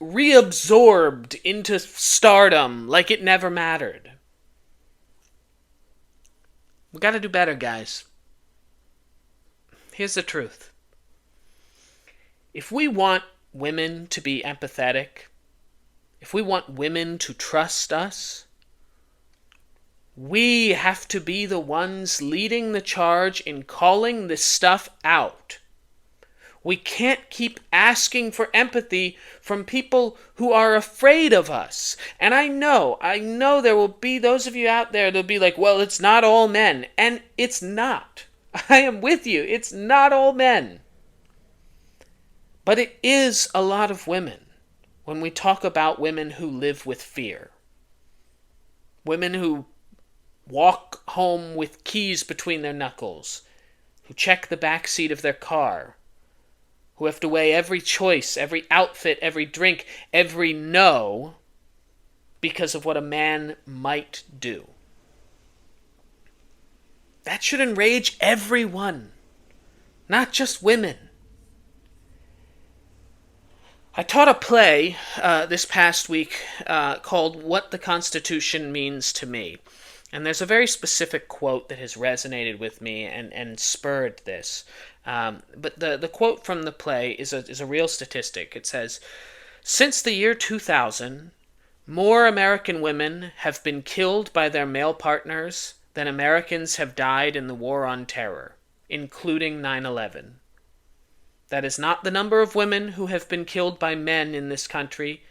reabsorbed into stardom like it never mattered. We gotta do better, guys. Here's the truth. If we want women to be empathetic, if we want women to trust us, we have to be the ones leading the charge in calling this stuff out. We can't keep asking for empathy from people who are afraid of us. And I know there will be those of you out there that'll be like, well, it's not all men. And it's not. I am with you. It's not all men. But it is a lot of women when we talk about women who live with fear. Women who walk home with keys between their knuckles, who check the back seat of their car, who have to weigh every choice, every outfit, every drink, every no, because of what a man might do. That should enrage everyone, not just women. I taught a play this past week called What the Constitution Means to Me. And there's a very specific quote that has resonated with me and spurred this. But the quote from the play is a real statistic. It says, "Since the year 2000, more American women have been killed by their male partners than Americans have died in the War on Terror, including 9/11. That is not the number of women who have been killed by men in this country.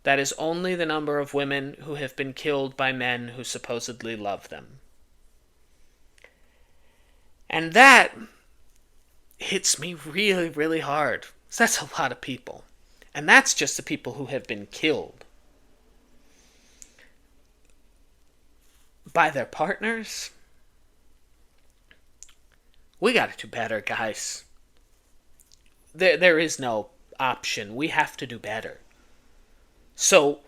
That is only the number of women who have been killed by men who supposedly love them." And that hits me really, really hard. That's a lot of people. And that's just the people who have been killed by their partners. We gotta do better, guys. There is no option. We have to do better. So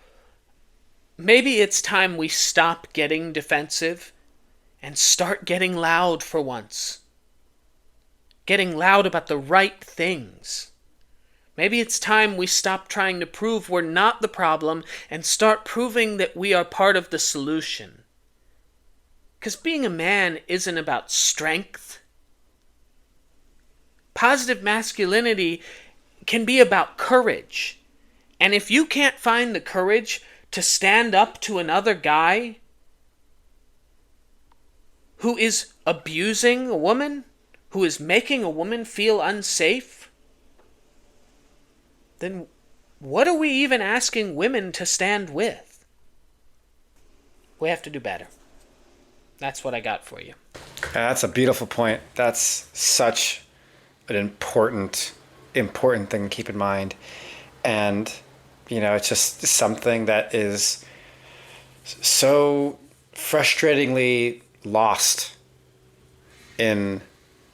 maybe it's time we stop getting defensive and start getting loud for once. Getting loud about the right things. Maybe it's time we stop trying to prove we're not the problem and start proving that we are part of the solution. Because being a man isn't about strength. Positive masculinity can be about courage. And if you can't find the courage to stand up to another guy who is abusing a woman, who is making a woman feel unsafe, then what are we even asking women to stand with? We have to do better. That's what I got for you. That's a beautiful point. That's such an important thing to keep in mind. And, it's just something that is so frustratingly lost in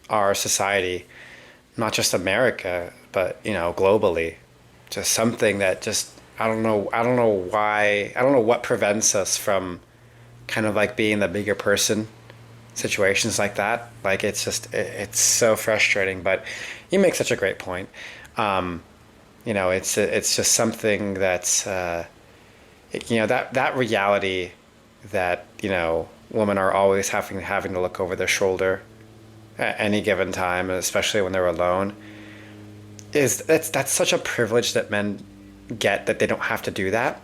our society, not just America, but, globally. Just something that just, I don't know why, I don't know what prevents us from kind of like being the bigger person situations like that. Like it's so frustrating, but you make such a great point. It's just something that's that reality that women are always having to look over their shoulder at any given time, especially when they're alone. That's such a privilege that men get, that they don't have to do that.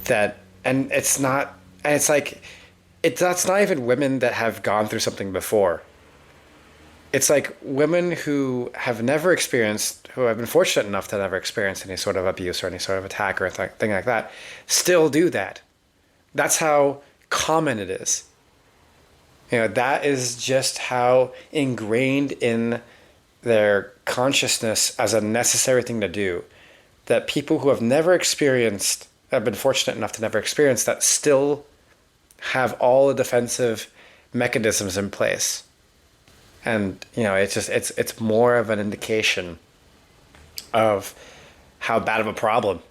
That's not even women that have gone through something before. It's like women who have been fortunate enough to never experience any sort of abuse or any sort of attack or thing like that, still do that. That's how common it is. That is just how ingrained in their consciousness as a necessary thing to do, that people who have been fortunate enough to never experience that, still have all the defensive mechanisms in place. And it's more of an indication of how bad of a problem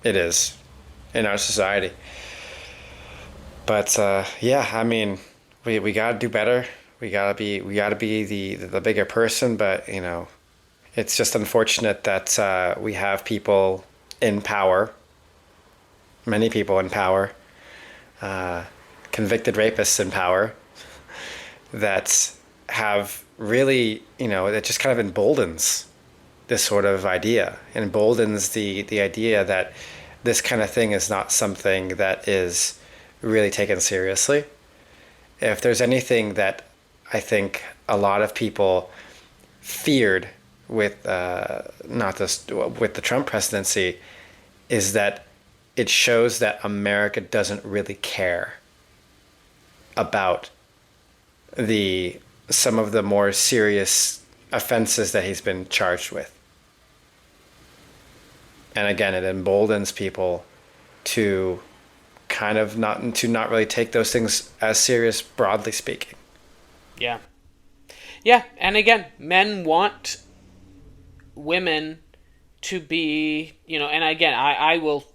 it is in our society. But we gotta do better. We gotta be the bigger person. But it's just unfortunate that we have people in power, many people in power, convicted rapists in power, that have really, that just kind of emboldens this sort of idea, emboldens the idea that this kind of thing is not something that is really taken seriously. If there's anything that I think a lot of people feared with with the Trump presidency, is that it shows that America doesn't really care about some of the more serious offenses that he's been charged with. And again, it emboldens people to kind of not really take those things as serious, broadly speaking. Yeah. Yeah, and again, men want women to be, and again, I will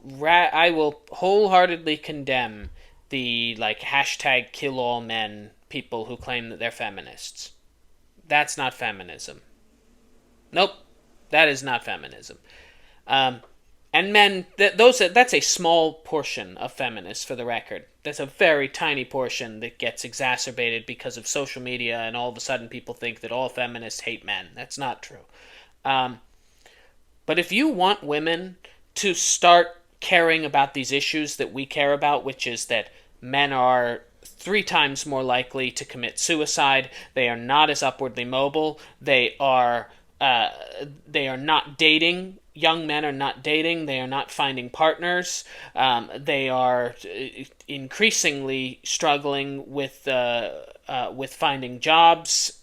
wholeheartedly condemn the hashtag kill all men people who claim that they're feminists. That's not feminism. Nope, that is not feminism. And men, that's a small portion of feminists, for the record. That's a very tiny portion that gets exacerbated because of social media, and all of a sudden people think that all feminists hate men. That's not true. But if you want women to start caring about these issues that we care about, which is that men are 3 times more likely to commit suicide, they are not as upwardly mobile, they are not dating. Young men are not dating. They are not finding partners. They are increasingly struggling with finding jobs.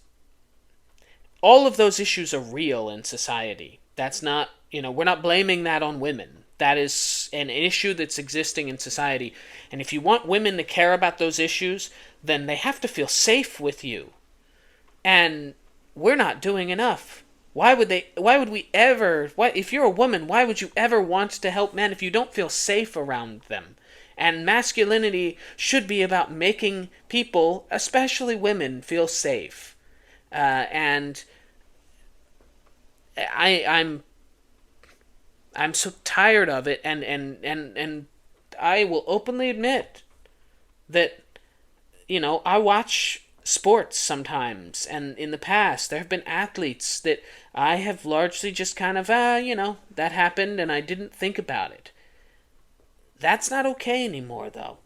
All of those issues are real in society. That's not, we're not blaming that on women. That is an issue that's existing in society. And if you want women to care about those issues, then they have to feel safe with you. And we're not doing enough. If you're a woman, why would you ever want to help men if you don't feel safe around them? And masculinity should be about making people, especially women, feel safe. And I'm so tired of it, and I will openly admit that, I watch sports sometimes, and in the past there have been athletes that I have largely just kind of, that happened and I didn't think about it. That's not okay anymore, though.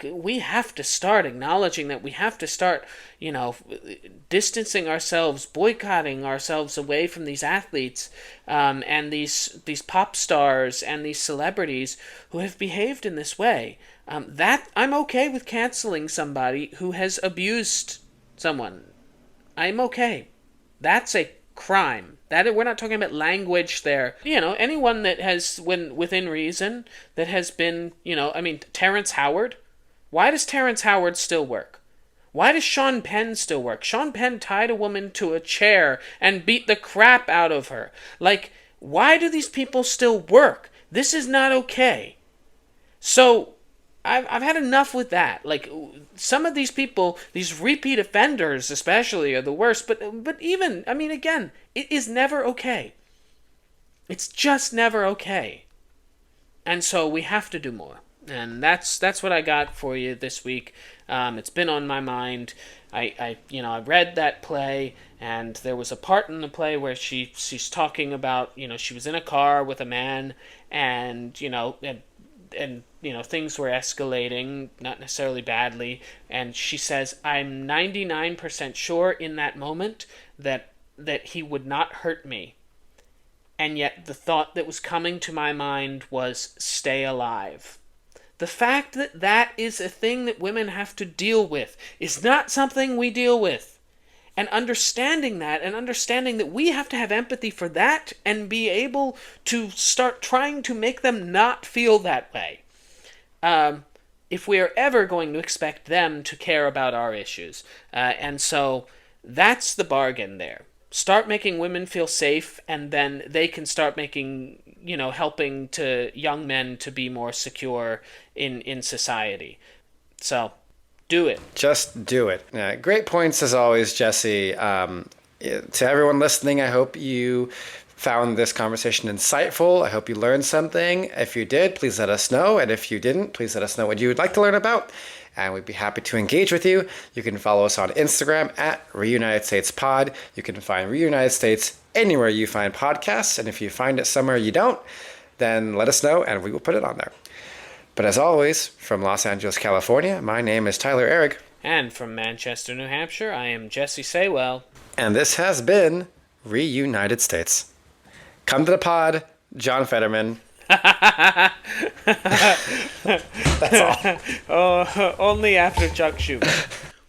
We have to start acknowledging that. We have to start, distancing ourselves, boycotting ourselves away from these athletes, and these pop stars and these celebrities who have behaved in this way. That I'm okay with canceling somebody who has abused someone. I'm okay. That's a crime. That we're not talking about language there. Anyone that has, when within reason, that has been, Terrence Howard. Why does Terrence Howard still work? Why does Sean Penn still work? Sean Penn tied a woman to a chair and beat the crap out of her. Why do these people still work? This is not okay. So I've had enough with that. Some of these people, these repeat offenders especially, are the worst. But even, again, it is never okay. It's just never okay. And so we have to do more. And that's what I got for you this week. It's been on my mind. I read that play, and there was a part in the play where she's talking about, she was in a car with a man, and things were escalating, not necessarily badly, and she says, I'm 99% sure in that moment that he would not hurt me. And yet the thought that was coming to my mind was, stay alive. The fact that that is a thing that women have to deal with is not something we deal with. And understanding that, and understanding that we have to have empathy for that and be able to start trying to make them not feel that way. If we are ever going to expect them to care about our issues. And so that's the bargain there. Start making women feel safe, and then they can start making, helping to young men to be more secure in society. So, do it. Just do it. Great points as always, Jesse. To everyone listening, I hope you found this conversation insightful. I hope you learned something. If you did, please let us know. And if you didn't, please let us know what you would like to learn about. And we'd be happy to engage with you. You can follow us on Instagram at Reunited States Pod. You can find Reunited States anywhere you find podcasts. And if you find it somewhere you don't, then let us know and we will put it on there. But as always, from Los Angeles, California, my name is Tyler Ehrig. And from Manchester, New Hampshire, I am Jesse Saywell. And this has been Reunited States. Come to the pod, John Fetterman. That's all. Only after Chuck Schumer.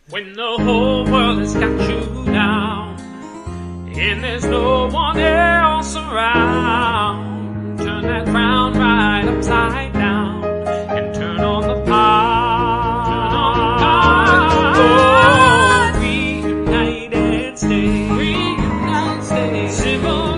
When the whole world has got you down and there's no one else around, turn that frown right upside down and turn on the pod. civil